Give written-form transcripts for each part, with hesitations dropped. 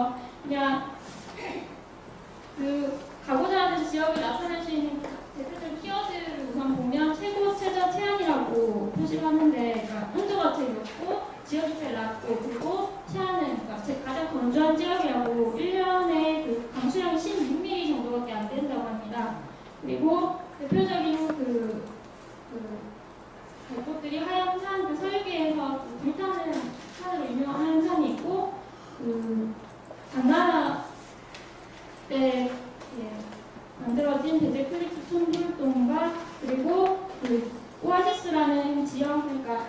그래서 그냥 그 가고자 하는 지역을 나타낼 수 있는 대표적 키워드를 우선 보면 최고, 최저, 최악이라고 표시를 하는데, 그러니까 온도가 제일 높고 지역이 제일 낮고, 그리고 최하는 그러니까 가장 건조한 지역이라고 1년에 그 강수량이 16mm 정도밖에 안 된다고 합니다. 그리고 대표적인 것들이 하얀 산, 그 설계에서 불타는 산으로 유명한 산이 있고, 당나라 때 만들어진 베제클리프 촌불동과 그리고 오아시스라는 지형, 그러니까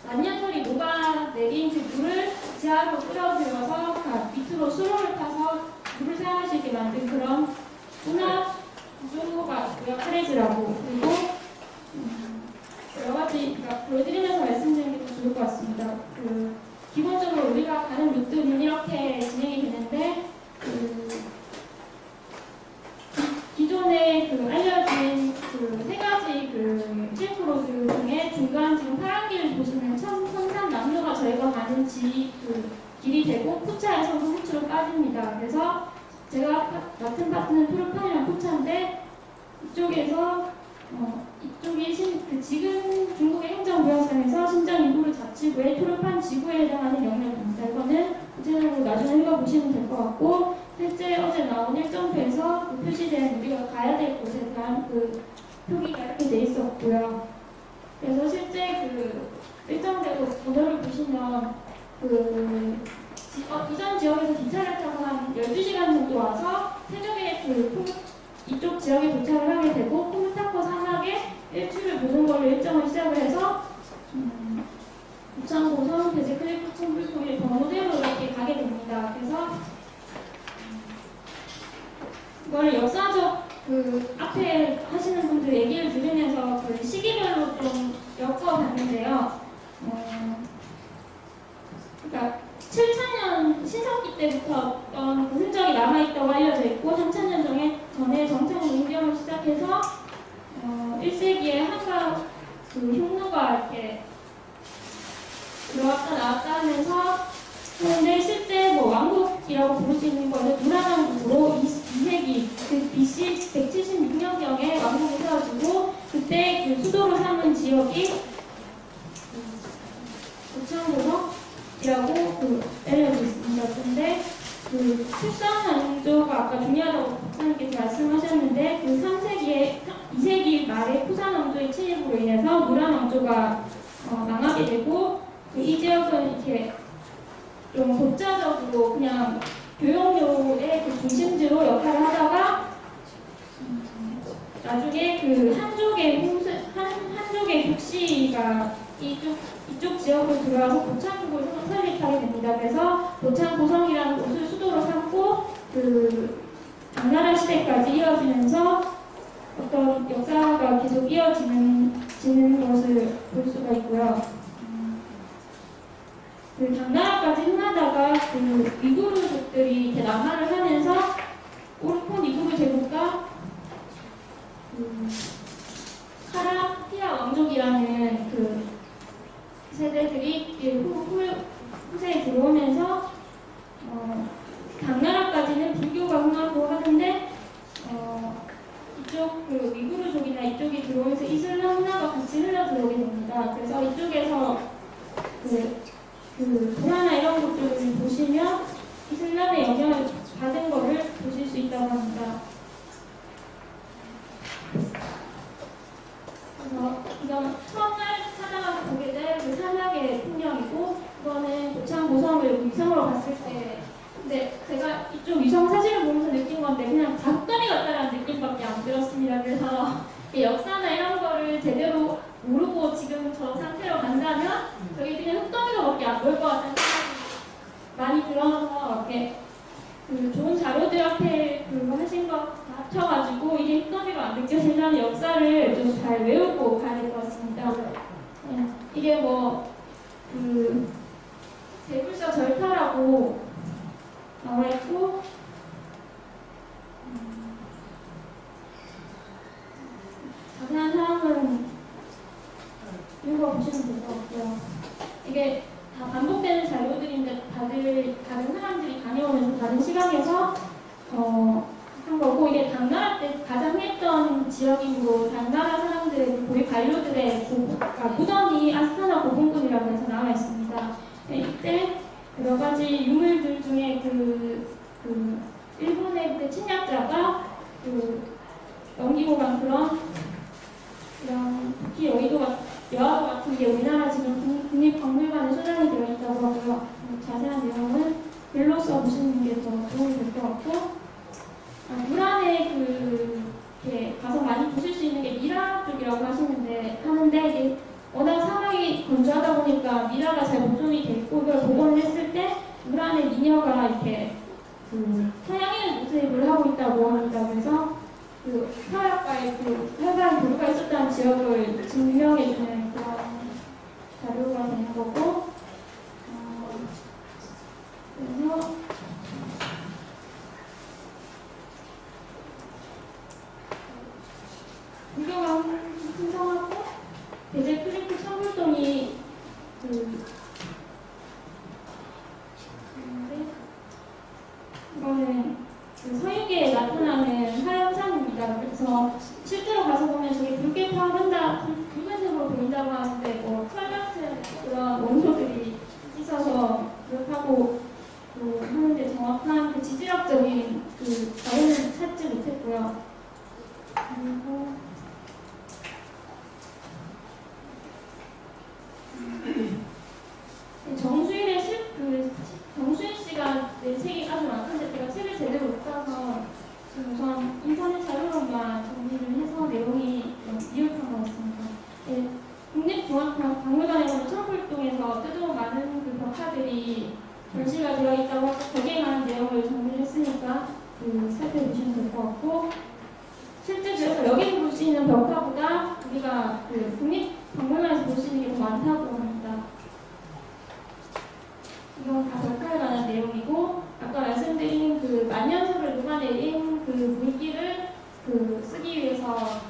만년설이 녹아내린 그 물을 지하로 끌어들여서 밑으로 수로를 타서 물을 사용할 수 있게 만든 그런 운하 구조가 있고요. 카레지라고. 그리고 여러 가지 보여드리면서 말씀드리는 게 더 좋을 것 같습니다. 기본적으로 우리가 가는 루트는 이렇게 진행이 되는데, 기존에 알려진 세 가지 실크로드 중에 중간 지금 파란 길을 보시면 선산 남로가 저희가 가는 길이 되고, 푸차에서 후추로 빠집니다. 그래서 제가 맡은 파트는 토르판이랑 푸차인데, 이쪽에서 이쪽이 지금 중국의 행정구역상에서 신정인구르 자치구의 토르판 지구에 해당하는 영역입니다. 이거는 구체적으로 나중에 읽어보시면 될 것 같고, 실제 어제 나온 일정표에서 표시된 우리가 가야 될 곳에 대한 표기가 이렇게 돼 있었고요. 그래서 실제 일정대로 번호를 보시면 이전 지역에서 기차를 타고 한 12시간 정도 와서 새벽에 이쪽 지역에 도착을 하게 되고, 코무타코 사막에 일출을 보는 걸로 일정을 시작을 해서 부창고성, 베제클리프 촌불통일 번호대로 이렇게 가게 됩니다. 그래서 이걸 역사적 앞에 하시는 분들 얘기를 들으면서 시기별로 좀 엮어봤는데요. 그러니까 7000년 신석기 때부터 어떤 흔적이 남아있다고 알려져 있고, 3000년 전에 정착 운경을 시작해서 1세기에 한가 흉노가 이렇게 들어왔다 나왔다 하면서, 그런데 실제 왕국이라고 부를 수 있는 거는 누라왕국으로 2세기 BC 176년경에 왕국이 세워지고, 그때 수도로 삼은 지역이 고창고성이라고 알려져 있습니다. 근데 출산 왕조가 아까 중요하다고 박사님께서 말씀하셨는데, 2세기 말에 푸산 왕조의 침입으로 인해서 누란 왕조가 망하게 되고, 이 지역은 이렇게 좀 독자적으로 그냥 교역료의 중심지로 역할을 하다가 나중에 한족의 국시가 이쪽 지역으로 들어와서 고창국을 설립하게 됩니다. 그래서 고창고성이라는 곳을 수도로 삼고 당나라 시대까지 이어지면서 어떤 역사가 계속 이어지는 것을 볼 수가 있고요. 당나라까지 흥하다가 위구르족들이 이렇게 남하를 하면서 오르폰 위구르 제국과 카라피아 왕족이라는 세대들이 후세에 들어오면서 당나라까지는 불교가 흥하고 하는데, 이쪽 위구르족이나 이쪽이 들어오면서 이슬람 문화가 같이 흘러 들어오게 됩니다. 그래서 이쪽에서 불화나 이런 것들을 보시면 이슬람의 영향을 받은 것을 보실 수 있다고 합니다. 그래서 이건 첫날 찾아가서 보게 될 산악의 풍경이고, 이거는 고창고성을 위성으로 봤을 때, 근데 제가 이쪽 위성 사진을 보면서 느낀 건데 그냥 작전이 같다라는 느낌밖에 안 들었습니다. 그래서 역사나 이런 거를 제대로 모르고 지금 저 상태로 간다면 저기 그냥 흙덩이로밖에 안 보일 것 같다는 생각이 많이 들어서, 이렇게 좋은 자료들 앞에 하신 거 다 합쳐가지고 이게 흙덩이로 안 느껴지려면 역사를 좀 잘 외우고 가야 될 것 같습니다. 이게 대불사 절타라고 나와 있고, 자세한 사항은 읽어보시면 될 것 같고요. 이게 다 반복되는 자료 다른 사람들이 다녀오면서 다른 시각에서 한 거고, 이게 당나라 때 가장 흥했던 지역이고, 당나라 사람들의 고위 관료들의 무덤이 아스타나 고분군이라고 해서 나와 있습니다. 이때 여러 가지 유물들 중에 일본의 그때 침략자가 넘기고 간 이런 토끼 여의도 같은 게 우리나라 지금 국립박물관에 소장이 되어 있다고 하고요. 자세한 내용은 글로 써보시는 게 더 도움이 될 것 같고, 물 안에 이렇게 가서 많이 보실 수 있는 게 미라 쪽이라고 하는데 이게 워낙 사막이 건조하다 보니까 미라가 잘 보존이 돼 있고, 이걸 복원을 했을 때 물 안에 미녀가 이렇게 서양인의 모습을 하고 있다고 합니다. 그래서 서양과의 활발한 교류가 있었다는 지역을 증명해주는 그런 자료가 되는 거고, 그래서 유경암 신성하고 대제 크리프 청불동이 이거는 서유계에 나타나는 화현상입니다. 그래서 실제로 가서 보면 저게 붉게 타오른다, 붉은색으로 보인다고 하는데 철 같은 그런 원소들이 있어서 그렇다고 하는데 정확한 지질학적인 자료는 찾지 못했고요. 그리고 정수일 씨가 낸 책이 아주 많은데 제가 책을 제대로 못 봐서 지금 우선 인터넷 자료로만 정리를 해서 내용이 미흡한 것 같습니다. 네, 국립중앙박물관에 가면 청불동에서 뜯어온 많은 벽화들이 전시가 되어 있다고 하고 거기에 관한 내용을 정리를 했으니까 살펴보시면 될 것 같고, 실제 그래서 여기서 볼 수 있는 벽화보다 우리가 국립박물관에서 볼 수 있는 게 더 많다고 합니다. 이건 다 벽화에 관한 내용이고, 아까 말씀드린 만년설을 녹아내린 물기를 쓰기 위해서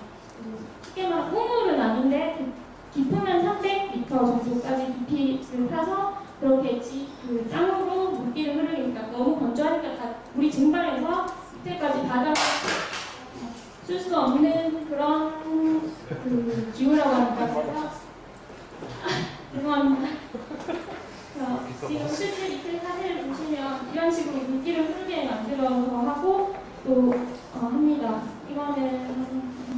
쉽게 말하면 우물은 아닌데 깊으면 300m 정도까지 깊이를 파서 그렇게 땅으로 물기를 흐르게, 그러니까 너무 건조하니까 물이 증발해서 밑에까지 바닥을 쓸 수 없는 그런 기후라고 합니다. 죄송합니다. 지금 실제 밑에 사진을 보시면 이런 식으로 물기를 흐르게 만들어서 하고 또 합니다. 이거는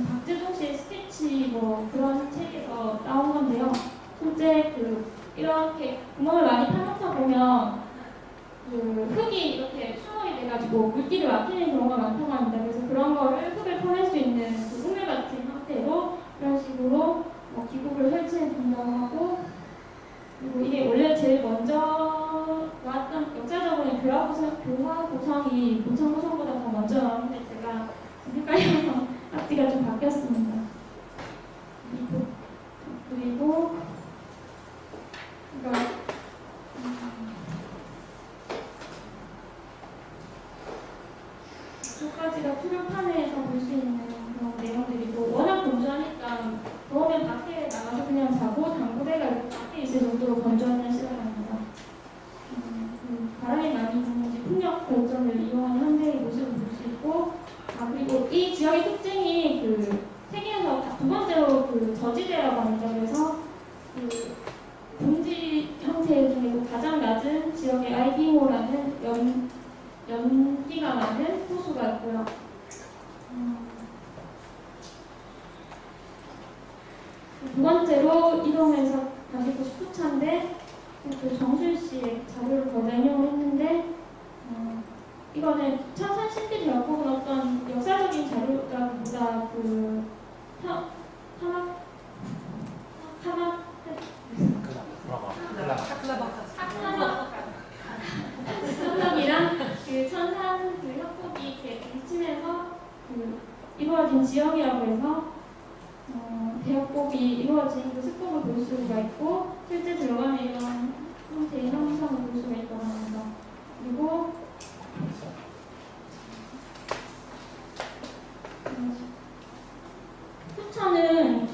박재동 씨의 스케치 그런 책에서 나온 건데요. 실제 이렇게 구멍을 많이 파놓다 보면 흙이 이렇게 수렁이 돼가지고 물기를 막히는 경우가 많다고 합니다. 그래서 그런 거를 흙을 퍼낼 수 있는 우물 같은 형태로 이런 식으로 기구를 설치해 준다고 하고, 그리고 이게 원래 제일 먼저 나왔던 역사적으로는 교화고성이 모창고성보다 더 먼저 나왔는데 제가 헷갈려서 앞뒤가 좀 바뀌었습니다. 그리고 두 가지가 투명판에서 볼 수 있는 그런 내용들이고, 워낙 건조하니까 더우면 밖에 나가서 그냥 자고 당구대가 밖에 있을 정도로 건조한 날씨가 납니다. 바람이 많이 부는지 풍력 발전을 이용한 현대의 모습을 볼 수 있고, 그리고 이 지역의 특징이 세계에서 두 번째로 저지대라고 합니다. 그래서 분지 형태 중에도 가장 낮은 지역의 아이빙호라는 연기가 많은 호수가 있고요. 두 번째로 이동해서 가지고 싶은데 정수일 씨의 자료를 거기다 인용을 했는데, 이거는 천산신비 대역곡은 어떤 역사적인 자료라기보다 사막이랑 천산 협곡이 이렇게 비치면서 이루어진 지역이라고 해서 대역곡이 이루어진 습곡을 볼 수가 있고, 실제 들어가면 이런 형태의 형상을 볼 수가 있다고 합니다. 그리고 후천은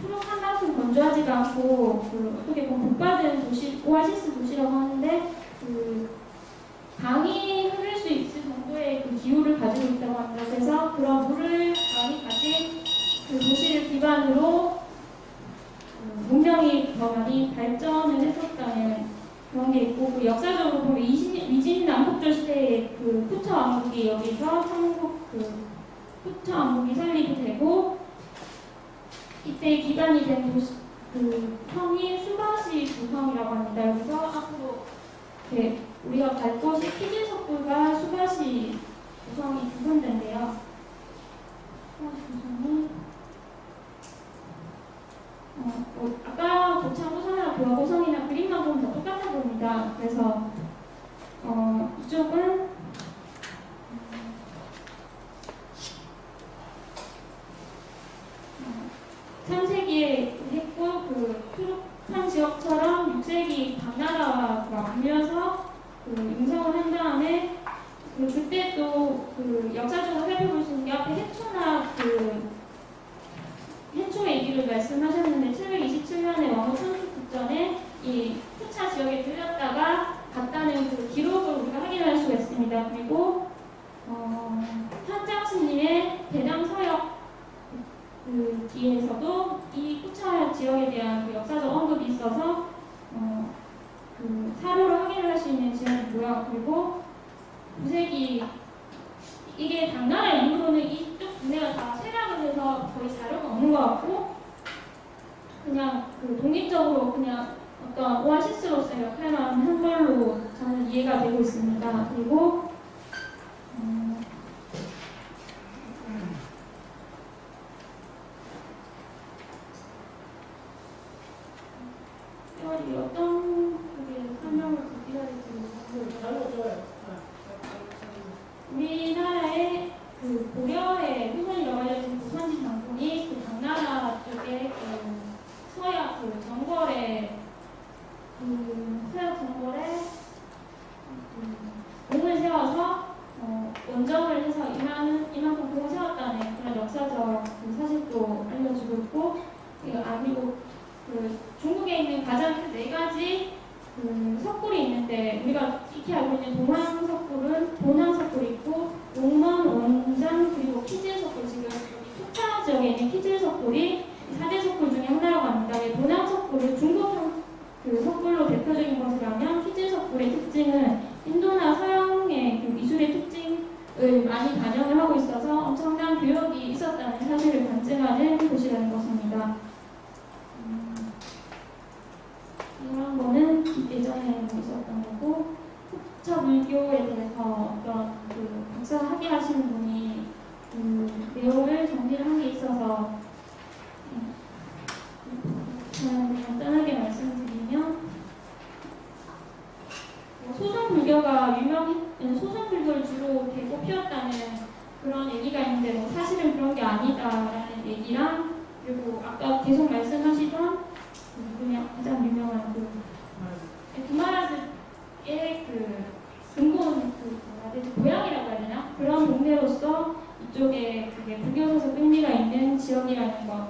푸른 한라산 부조하지가 않고 어떻게 보면 복받은 도시, 오아시스 도시라고 하는데 강이 흐를 수 있을 정도의 기후를 가지고 있다고 합니다. 그래서 그런 물을 많이 가진 도시를 기반으로 문명이 더 많이 발전을 했었다는 그런 게 있고, 역사적으로 보면 위진 남북조 시대의 푸처 왕국이 여기서 천국 푸처 왕국이 설립이 되고, 이때 기반이 된 도시, 성이 수바시 구성이라고 합니다. 여기서 앞으로 우리가 갈 곳이 키질 석굴과 수바시 구성이 두 군데인데요. 수바시 구성이 아까 고창 고성이나 교화 고성이나 그림만 보면 다 똑같아 보입니다. 그래서 이쪽은 삼 3세기에 했고 푸르판 지역처럼 6세기 당나라와 맞물려서 융성을 한 다음에 그때 또 역사적으로 살펴볼 수 있는 게 앞에 해초나 해초 얘기를 말씀하셨는데 727년에 왕후 천수 국전에 이 푸차 지역에 들렸다가 갔다는 기록을 우리가 확인할 수가 있습니다. 그리고 현장스님의 대담 서역 뒤에서도 이 푸차 지역에 대한 역사적 언급이 있어서 사료를 확인을 할 수 있는 지역이고요. 그리고 9세기 이게 당나라 이후로는 이쪽 분해가 다 쇠락을 해서 거의 자료가 없는 것 같고 그냥 독립적으로 그냥 어떤 오아시스로서의 역할만 한 걸로 저는 이해가 되고 있습니다. 그리고 어떤 설명을 드려야 될지 모르겠어요. 우리나라의 고려의 후손이라고 알려진 부산지 장군이 당나라 쪽에 서약 정벌에 공을 세워서 원정을 해서 이만큼 공을 세웠다는 그런 역사적 사실도 알려지고 있고, 그리고 중국에 있는 가장 큰 4가지 석굴이 있는데 우리가 익히 알고 있는 동황 석굴은 본황 석굴이 있고 옥먼, 원장, 그리고 키질 석굴, 지금 여기 푸차 지역에 있는 키질 석굴이 4대 석굴 중에 하나라고 합니다. 본황 석굴을 중국 석굴로 대표적인 것이라면 키질 석굴의 특징은 인도나 서양의 미술의 특징을 많이 반영을 하고 있어서 엄청난 교역이 있었다는 사실을 관증하는 곳이라는 것입니다. 이런 거는 예전에 있었던 거고, 푸차 불교에 대해서 어떤 박사 학위하시는 분이 내용을 정리를 한 게 있어서 그냥 간단하게 말씀드리면, 소승불교가 소승불교를 주로 대고 피웠다는 그런 얘기가 있는데 사실은 그런 게 아니다라는 얘기랑, 그리고 아까 계속 말씀하시던 그냥 가장 유명한 구마라스의 근본 고향이라고 해야 되나? 그런 동네로서 이쪽에 불교 서적 의미가 있는 지역이라는 것.